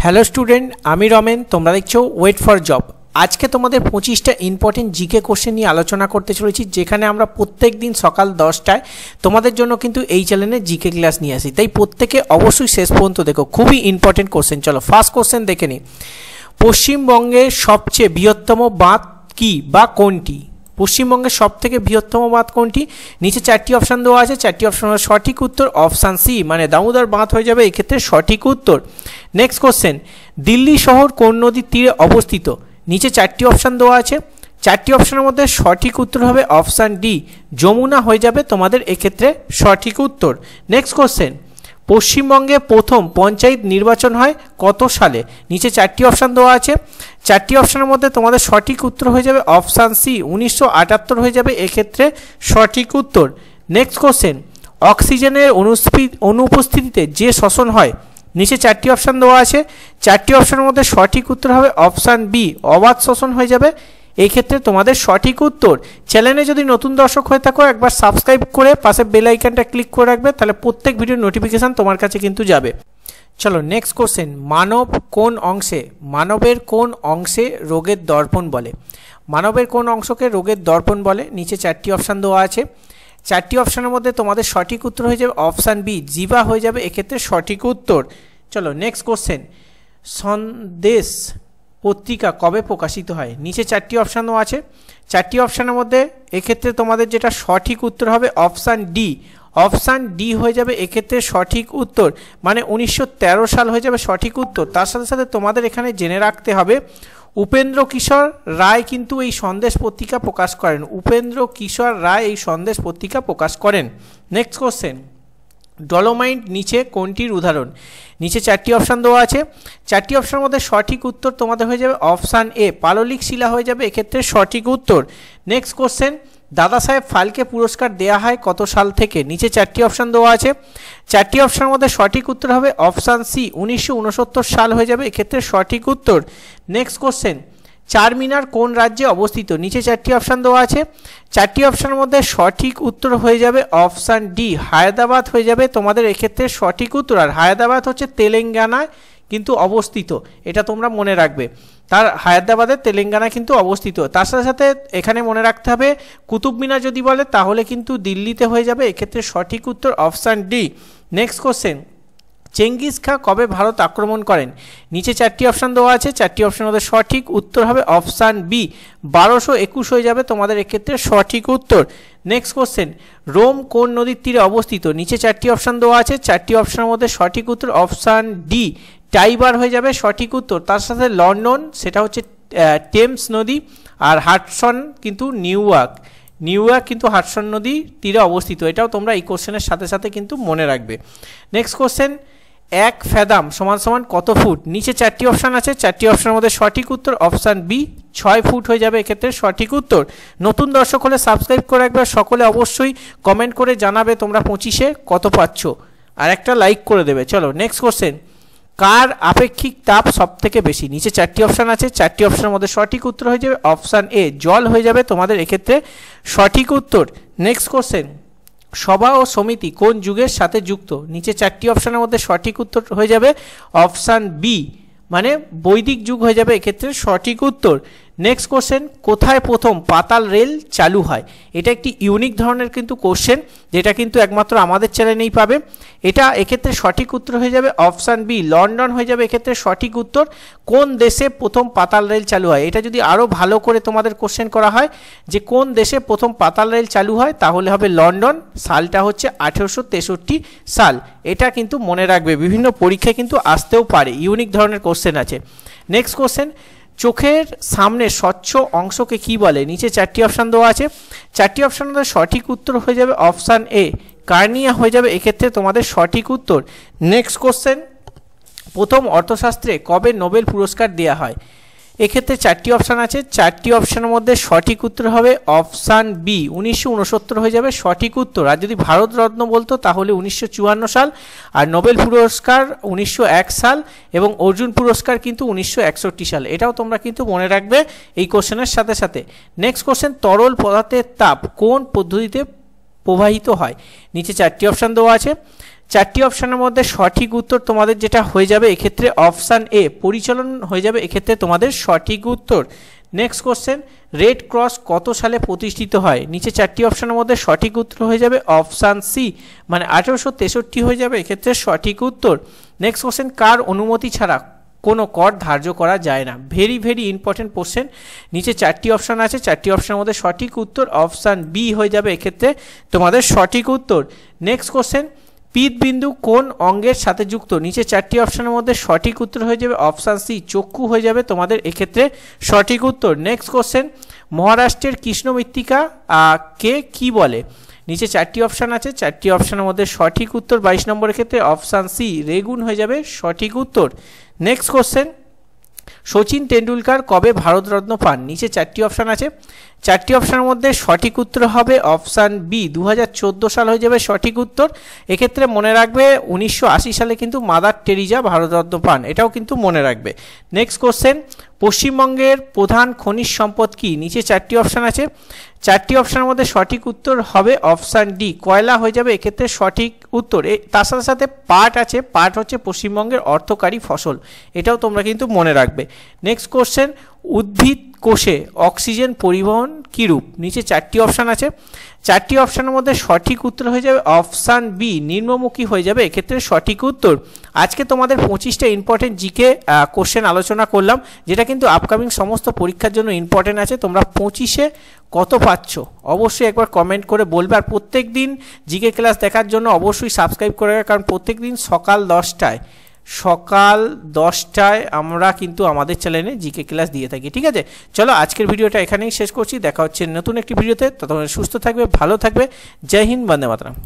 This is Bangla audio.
হ্যালো স্টুডেন্ট, আমি রমেন। তোমরা দেখছো ওয়েট ফর জব। আজকে তোমাদের 25টা ইম্পর্টেন্ট জিকে কোশ্চেন নিয়ে আলোচনা করতে চলেছি, যেখানে আমরা প্রত্যেক দিন সকাল 10টায় তোমাদের জন্য কিন্তু এই চ্যানেলে জিকে ক্লাস নিয়ে আসি। তাই প্রত্যেকে অবশ্যই শেষ পর্যন্ত দেখো, খুবই ইম্পর্টেন্ট কোশ্চেন। চলো ফার্স্ট কোশ্চেন দেখে নিই। পশ্চিমবঙ্গের সবচেয়ে বৃহত্তম বাঁধ কি বা কোনটি? পশ্চিমবঙ্গের সবথেকে বৃহত্তম বাঁধ কোনটি? নিচে চারটি অপশান দেওয়া আছে, চারটি অপশানের সঠিক উত্তর অপশান সি, মানে দামোদর বাঁধ হয়ে যাবে এক্ষেত্রে সঠিক উত্তর। নেক্সট কোশ্চেন, দিল্লি শহর কোন নদীর তীরে অবস্থিত? নিচে চারটি অপশান দেওয়া আছে, চারটি অপশানের মধ্যে সঠিক উত্তর হবে অপশান ডি, যমুনা হয়ে যাবে তোমাদের এক্ষেত্রে সঠিক উত্তর। নেক্সট কোশ্চেন, পশ্চিমবঙ্গে প্রথম পঞ্চায়েত নির্বাচন হয় কত সালে? নিচে চারটি অপশান দেওয়া আছে, চারটি অপশানের মধ্যে তোমাদের সঠিক উত্তর হয়ে যাবে অপশান সি, 1978 হয়ে যাবে এক্ষেত্রে সঠিক উত্তর। নেক্সট কোশ্চেন, অক্সিজেনের অনুপস্থিতিতে যে শ্বসন হয়? নিচে চারটি অপশান দেওয়া আছে, চারটি অপশানের মধ্যে সঠিক উত্তর হবে অপশান বি, অবাধ শ্বসন হয়ে যাবে এই ক্ষেত্রে তোমাদের সঠিক উত্তর। চ্যানেলে যদি নতুন দর্শক হয়ে থাকো, একবার সাবস্ক্রাইব করে পাশে বেল আইকনটা ক্লিক করে রাখবে, তাহলে প্রত্যেক ভিডিওর নোটিফিকেশান তোমার কাছে কিন্তু যাবে। চলো নেক্সট কোশ্চেন, মানবের কোন অংশে রোগের দর্পণ বলে? মানবের কোন অংশকে রোগের দর্পণ বলে? নিচে চারটি অপশান দেওয়া আছে, চারটি অপশানের মধ্যে তোমাদের সঠিক উত্তর হয়ে যাবে অপশান বি, জিহ্বা হয়ে যাবে এক্ষেত্রে সঠিক উত্তর। চলো নেক্সট কোশ্চেন, সন্দেশ পত্রিকা কবে প্রকাশিত হয়? নিচে চারটি অপশান আছে, চারটি অপশানের মধ্যে এক্ষেত্রে তোমাদের যেটা সঠিক উত্তর হবে অপশান ডি, অপশান ডি হয়ে যাবে এক্ষেত্রে সঠিক উত্তর, মানে 1913 সাল হয়ে যাবে সঠিক উত্তর। তার সাথে সাথে তোমাদের এখানে জেনে রাখতে হবে, উপেন্দ্র কিশোর রায় কিন্তু এই সন্দেশ পত্রিকা প্রকাশ করেন, উপেন্দ্র কিশোর রায় এই সন্দেশ পত্রিকা প্রকাশ করেন। নেক্সট কোশ্চেন, ডলোমাইট নিচে কোনটির উদাহরণ? নিচে চারটি অপশান দেওয়া আছে, চারটি অপশানের মধ্যে সঠিক উত্তর তোমাদের হয়ে যাবে অপশান এ, পাললিক শিলা হয়ে যাবে এক্ষেত্রে সঠিক উত্তর। নেক্সট কোশ্চেন, দাদা সাহেব ফালকে পুরস্কার দেওয়া হয় কত সাল থেকে? নিচে চারটি অপশান দেওয়া আছে, চারটি অপশানের মধ্যে সঠিক উত্তর হবে অপশান সি, 1969 সাল হয়ে যাবে এক্ষেত্রে সঠিক উত্তর। নেক্সট কোশ্চেন, চারমিনার কোন রাজ্যে অবস্থিত? নিচে চারটি অপশান দেওয়া আছে, চারটি অপশানের মধ্যে সঠিক উত্তর হয়ে যাবে অপশান ডি, হায়দ্রাবাদ হয়ে যাবে তোমাদের এক্ষেত্রে সঠিক উত্তর। আর হায়দ্রাবাদ হচ্ছে তেলেঙ্গানায় কিন্তু অবস্থিত, এটা তোমরা মনে রাখবে। তার হায়দ্রাবাদের তেলেঙ্গানায় কিন্তু অবস্থিত। তার সাথে সাথে এখানে মনে রাখতে হবে, কুতুব মিনার যদি বলে তাহলে কিন্তু দিল্লিতে হয়ে যাবে এক্ষেত্রে সঠিক উত্তর option D. Next question, Genghis Khan কবে ভারত আক্রমণ করেন? নিচে চারটি অপশান দেওয়া আছে, চারটি অপশানের মধ্যে সঠিক উত্তর হবে অপশান বি, 1221 হয়ে যাবে তোমাদের এক্ষেত্রে সঠিক উত্তর। নেক্সট কোশ্চেন, রোম কোন নদীর তীরে অবস্থিত? নিচে চারটি অপশান দেওয়া আছে, চারটি অপশানের মধ্যে সঠিক উত্তর অপশান ডি, টাইবার হয়ে যাবে সঠিক উত্তর। তার সাথে লন্ডন সেটা হচ্ছে টেমস নদী, আর হাডসন কিন্তু নিউইয়র্ক কিন্তু হাডসন নদীর তীরে অবস্থিত। এটাও তোমরা এই কোশ্চেনের সাথে সাথে কিন্তু মনে রাখবে। নেক্সট কোশ্চেন, 1 ফ্যাদাম সমান সমান কত ফুট? নিচে চারটি অপশান আছে, চারটি অপশানের মধ্যে সঠিক উত্তর অপশান বি, 6 ফুট হয়ে যাবে এক্ষেত্রে সঠিক উত্তর। নতুন দর্শক হলে সাবস্ক্রাইব করে একবার সকলে অবশ্যই কমেন্ট করে জানাবে তোমরা 25-এ কত পাচ্ছ, আর একটা লাইক করে দেবে। চলো নেক্সট কোশ্চেন, কার আপেক্ষিক তাপ সব থেকে বেশি? নিচে চারটি অপশান আছে, চারটি অপশানের মধ্যে সঠিক উত্তর হয়ে যাবে অপশান এ, জল হয়ে যাবে তোমাদের এক্ষেত্রে সঠিক উত্তর। নেক্সট কোশ্চেন, সভা ও সমিতি কোন যুগের সাথে যুক্ত? নিচে চারটি অপশানের মধ্যে সঠিক উত্তর হয়ে যাবে অপশান বি, মানে বৈদিক যুগ হয়ে যাবে এক্ষেত্রে সঠিক উত্তর। নেক্সট কোশ্চেন, কোথায় প্রথম পাতাল রেল চালু হয়? এটা একটি ইউনিক ধরনের কিন্তু কোশ্চেন, যেটা কিন্তু একমাত্র আমাদের চ্যানেলেই পাবে। এটা এক্ষেত্রে সঠিক উত্তর হয়ে যাবে অপশান বি, লন্ডন হয়ে যাবে এক্ষেত্রে সঠিক উত্তর। কোন দেশে প্রথম পাতাল রেল চালু হয়? এটা যদি আরও ভালো করে তোমাদের কোশ্চেন করা হয় যে কোন দেশে প্রথম পাতাল রেল চালু হয়, তাহলে হবে লন্ডন, সালটা হচ্ছে 1863 সাল। এটা কিন্তু মনে রাখবে, বিভিন্ন পরীক্ষায় কিন্তু আসতেও পারে, ইউনিক ধরনের কোশ্চেন আছে। নেক্সট কোশ্চেন, চোখের সামনে স্বচ্ছ অংশকে কি বলে? নিচে চারটি অপশান দেওয়া আছে, চারটি অপশানের সঠিক উত্তর হয়ে যাবে অপশান এ, কার্নিয়া হয়ে যাবে এক্ষেত্রে তোমাদের সঠিক উত্তর। নেক্সট কোশ্চেন, প্রথম অর্থশাস্ত্রে কবে নোবেল পুরস্কার দেওয়া হয়? এক্ষেত্রে চারটি অপশান আছে, চারটি অপশানের মধ্যে সঠিক উত্তর হবে অপশান বি, 1969 হয়ে যাবে সঠিক উত্তর। আর যদি ভারতরত্ন বলতো তাহলে 1954 সাল, আর নোবেল পুরস্কার 1901 সাল, এবং অর্জুন পুরস্কার কিন্তু 1961 সাল। এটাও তোমরা কিন্তু মনে রাখবে এই কোশ্চেনের সাথে সাথে। নেক্সট কোশ্চেন, তরল পদার্থের তাপ কোন পদ্ধতিতে প্রবাহিত হয়? নিচে চারটি অপশান দেওয়া আছে, চারটি অপশানের মধ্যে সঠিক উত্তর তোমাদের যেটা হয়ে যাবে এক্ষেত্রে অপশান এ পরিচালন হয়ে যাবে, এক্ষেত্রে তোমাদের সঠিক উত্তর। নেক্সট কোশ্চেন, রেড ক্রস কত সালে প্রতিষ্ঠিত হয়? নিচে চারটি অপশানের মধ্যে সঠিক উত্তর হয়ে যাবে অপশান সি, মানে 1863 হয়ে যাবে এক্ষেত্রে সঠিক উত্তর। নেক্সট কোশ্চেন, কার অনুমতি ছাড়া কোনো কর ধার্য করা যায় না? Very very important question. নিচে চারটি অপশান আছে, চারটি অপশানের মধ্যে সঠিক উত্তর অপশান বি হয়ে যাবে এক্ষেত্রে তোমাদের সঠিক উত্তর। নেক্সট কোশ্চেন, পিতবিন্দু কোন অঙ্গের সাথে যুক্ত? নিচে চারটি অপশানের মধ্যে সঠিক উত্তর হয়ে যাবে অপশান সি, চক্ষু হয়ে যাবে তোমাদের এক্ষেত্রে সঠিক উত্তর। নেক্সট কোশ্চেন, মহারাষ্ট্রের কৃষ্ণ মৃত্তিকা কে কি বলে? নিচে চারটি অপশান আছে, চারটি অপশানের মধ্যে সঠিক উত্তর 22 নম্বরের ক্ষেত্রে অপশান সি, রেগুন হয়ে যাবে সঠিক উত্তর। নেক্সট কোশ্চেন, সচিন তেন্ডুলকার কবে ভারতরত্ন পান? নিচে চারটি অপশান আছে, চারটি অপশানের মধ্যে সঠিক উত্তর হবে অপশান বি, 2014 সাল হয়ে যাবে সঠিক উত্তর। এক্ষেত্রে মনে রাখবে 1980 সালে কিন্তু মাদার টেরিজা ভারতরত্ন পান, এটাও কিন্তু মনে রাখবে। নেক্সট কোশ্চেন, পশ্চিমবঙ্গের প্রধান খনিজ সম্পদ কি? নিচে চারটি অপশান আছে, চারটি অপশানের মধ্যে সঠিক উত্তর হবে অপশান ডি, কয়লা হয়ে যাবে এক্ষেত্রে সঠিক উত্তর। তার সাথে সাথে পাট আছে, পাট হচ্ছে পশ্চিমবঙ্গের অর্থকারী ফসল, এটাও তোমরা কিন্তু মনে রাখবে। নেক্সট কোশ্চেন, উদ্ভিদ কোষে অক্সিজেন পরিবহন কীরূপ? নিচে চারটি অপশান আছে, চারটি অপশানের মধ্যে সঠিক উত্তর হয়ে যাবে অপশান বি, নিম্নমুখী হয়ে যাবে এক্ষেত্রে সঠিক উত্তর। আজকে তোমাদের 25টা ইম্পর্টেন্ট জিকে কোশ্চেন আলোচনা করলাম, যেটা কিন্তু আপকামিং সমস্ত পরীক্ষার জন্য ইম্পর্টেন্ট আছে। তোমরা 25-এ কত পাচ্ছ অবশ্যই একবার কমেন্ট করে বলবে। আর প্রত্যেক দিন জিকে ক্লাস দেখার জন্য অবশ্যই সাবস্ক্রাইব করে রাখবে, কারণ প্রত্যেক দিন সকাল 10টায় আমরা কিন্তু আমাদের চ্যানেলে জিকে ক্লাস দিয়ে থাকি। ঠিক আছে, চলো আজকের ভিডিওটা এখানেই শেষ করছি, দেখা হচ্ছে নতুন একটি ভিডিওতে। ততক্ষণ সুস্থ থাকবে, ভালো থাকবে, জয় হিন্দ, বন্দে মাতরম।